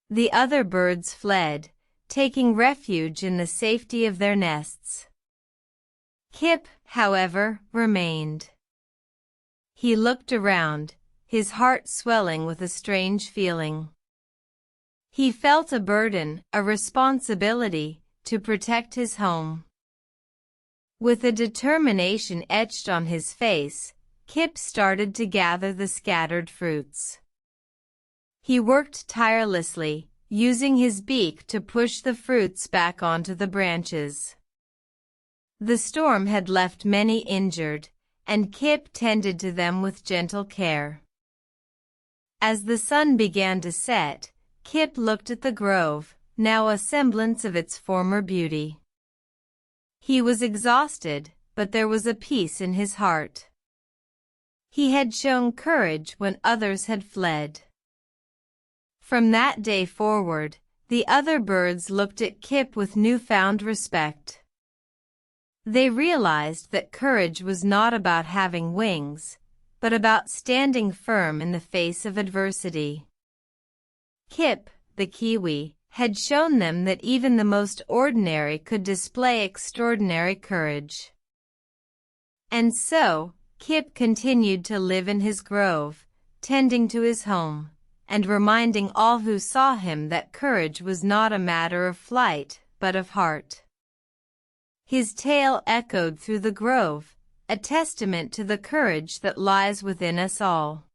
The other birds fled, taking refuge in the safety of their nests. Kip, however, remained. He looked around, his heart swelling with a strange feeling. He felt a burden, a responsibility, to protect his home. With a determination etched on his face, Kip started to gather the scattered fruits. He worked tirelessly, using his beak to push the fruits back onto the branches. The storm had left many injured, and Kip tended to them with gentle care. As the sun began to set, Kip looked at the grove, now a semblance of its former beauty. He was exhausted, but there was a peace in his heart. He had shown courage when others had fled. From that day forward, the other birds looked at Kip with newfound respect. They realized that courage was not about having wings, but about standing firm in the face of adversity. Kip, the Kiwi, had shown them that even the most ordinary could display extraordinary courage. And so, Kip continued to live in his grove, tending to his home, and reminding all who saw him that courage was not a matter of flight, but of heart. His tale echoed through the grove, a testament to the courage that lies within us all.